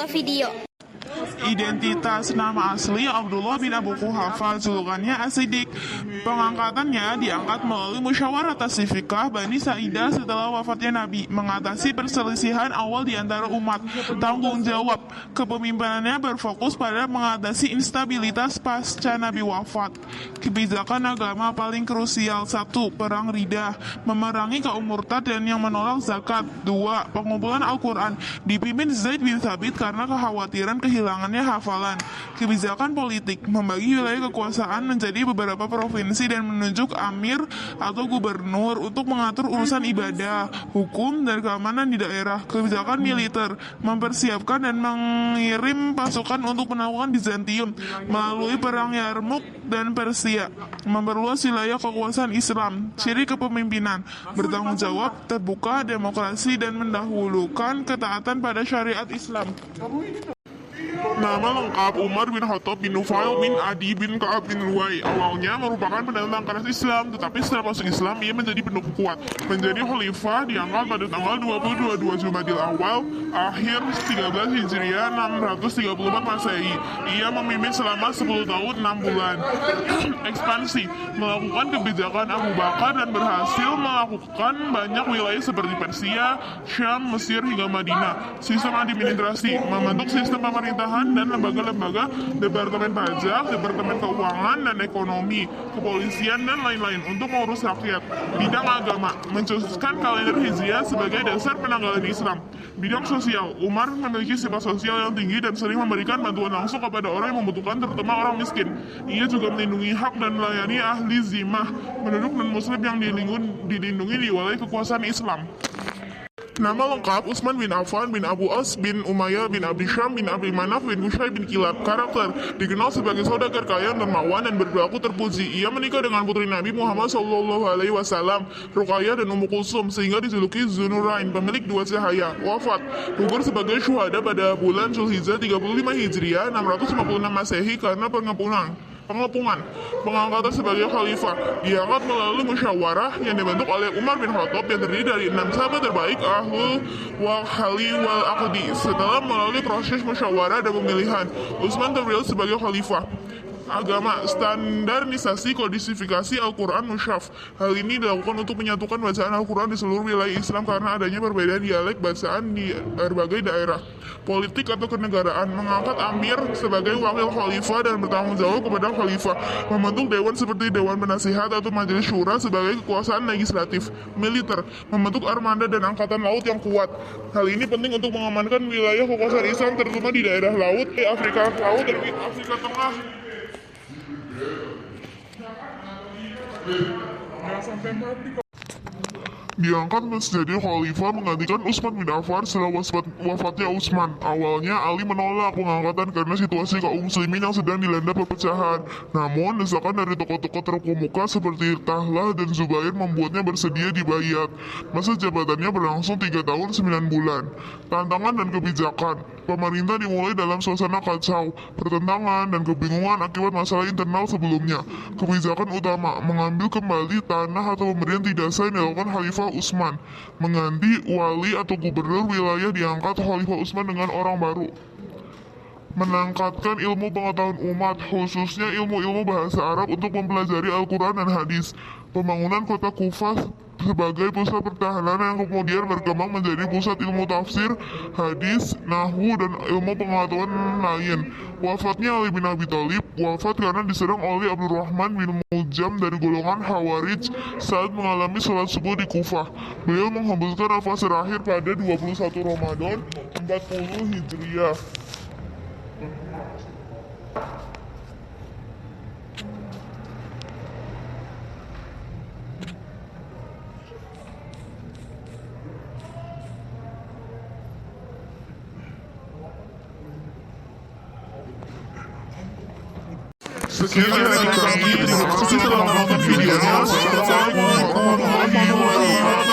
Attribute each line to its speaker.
Speaker 1: sebuah video.
Speaker 2: Identitas nama asli Abdullah bin Abu Quhafa, julukannya As-Siddiq. Pengangkatannya diangkat melalui musyawarah tasfiqah Bani Sa'idah setelah wafatnya Nabi, mengatasi perselisihan awal di antara umat. Tanggung jawab kepemimpinannya berfokus pada mengatasi instabilitas pasca Nabi wafat. Kebijakan agama paling krusial: 1. Perang Riddah, memerangi kaum murtad dan yang menolak zakat. 2. Pengumpulan Al-Quran, dipimpin Zaid bin Thabit karena kekhawatiran kehilangannya hafalan. Kebijakan politik, membagi wilayah kekuasaan menjadi beberapa provinsi dan menunjuk amir atau gubernur untuk mengatur urusan ibadah, hukum, dan keamanan di daerah. Kebijakan militer, mempersiapkan dan mengirim pasukan untuk menaklukkan Bizantium melalui perang Yarmuk dan Persia. Memperluas wilayah kekuasaan Islam. Ciri kepemimpinan, bertanggung jawab, terbuka, demokrasi, dan mendahulukan ketaatan pada syariat Islam. Nama lengkap Umar bin Khattab bin Nufail bin Adi bin Ka'ab bin Luwai. Awalnya merupakan pendatang keras Islam, tetapi setelah masuk Islam ia menjadi pendukung kuat. Menjadi khalifah diangkat pada tanggal 22 Jumadil Awal akhir 13 Hijriah 634 Masehi. Ia memimpin selama 10 tahun 6 bulan. Ekspansi, melakukan kebijakan Abu Bakar dan berhasil melakukan banyak wilayah seperti Persia, Syam, Mesir hingga Madinah. Sistem administrasi, membentuk sistem pemerintahan dan lembaga-lembaga, departemen pajak, departemen keuangan dan ekonomi, kepolisian dan lain-lain untuk mengurus rakyat. Bidang agama, mencetuskan kalender Hijriah sebagai dasar penanggalan Islam. Bidang sosial, Umar memiliki sifat sosial yang tinggi dan sering memberikan bantuan langsung kepada orang yang membutuhkan, terutama orang miskin. Ia juga melindungi hak dan melayani ahli zimah, penduduk non-muslim yang dilindungi di wilayah kekuasaan Islam. Nama lengkap Utsman bin Affan bin Abu As bin Umayyah bin Abi Syam bin Abi Manaf bin Husayn bin Kilab. Karakter, dikenal sebagai saudagar kaya, dermawan, dan berperilaku terpuji. Ia menikah dengan putri Nabi Muhammad SAW, Ruqayyah dan Ummu Kulsum, sehingga dijuluki Zunurain, pemilik dua cahaya. Wafat, gugur sebagai syuhada pada bulan Zulhijjah 35 Hijriah 656 Masehi karena pengepungan. Pengangkatan sebagai khalifah diangkat melalui musyawarah yang dibentuk oleh Umar bin Khattab yang terdiri dari 6 sahabat terbaik ahlul wahali wal aqdi. Setelah melalui proses musyawarah dan pemilihan, Utsman terpilih sebagai khalifah. Agama, standarisasi kodisifikasi Al-Quran Mushaf. Hal ini dilakukan untuk menyatukan bacaan Al-Quran di seluruh wilayah Islam karena adanya perbedaan dialek bacaan di berbagai daerah. Politik atau kenegaraan, mengangkat amir sebagai wakil khalifah dan bertanggung jawab kepada khalifah. Membentuk dewan seperti Dewan Penasihat atau Majelis Syura sebagai kekuasaan legislatif. Militer, membentuk armada dan angkatan laut yang kuat. Hal ini penting untuk mengamankan wilayah kekuasaan Islam terutama di daerah laut, Afrika Laut dan Afrika Tengah. Diangkat menjadi khalifah menggantikan Utsman bin Affan setelah wafatnya Utsman. Awalnya Ali menolak pengangkatan karena situasi kaum muslimin yang sedang dilanda perpecahan. Namun desakan dari tokoh-tokoh terkemuka seperti Tahlah dan Zubair membuatnya bersedia dibayat. Masa jabatannya berlangsung 3 tahun 9 bulan. Tantangan dan kebijakan, pemerintah dimulai dalam suasana kacau, pertentangan, dan kebingungan akibat masalah internal sebelumnya. Kebijakan utama, mengambil kembali tanah atau pemberian tidak sah yang dilakukan Khalifah Utsman, mengganti wali atau gubernur wilayah diangkat Khalifah Utsman dengan orang baru. Meningkatkan ilmu pengetahuan umat, khususnya ilmu-ilmu bahasa Arab untuk mempelajari Al-Quran dan hadis. Pembangunan kota Kufah sebagai pusat pertahanan yang kemudian berkembang menjadi pusat ilmu tafsir, hadis, nahwu, dan ilmu pengetahuan lain. Wafatnya Ali bin Abi Thalib, wafat karena diserang oleh Abdurrahman bin Muljam dari golongan Khawarij saat mengalami sholat subuh di Kufah. Beliau menghembuskan nafas terakhir pada 21 Ramadan 40 Hijriah. Sekian dari kami, terima kasih telah menonton videonya. Assalamualaikum warahmatullahi wabarakatuh.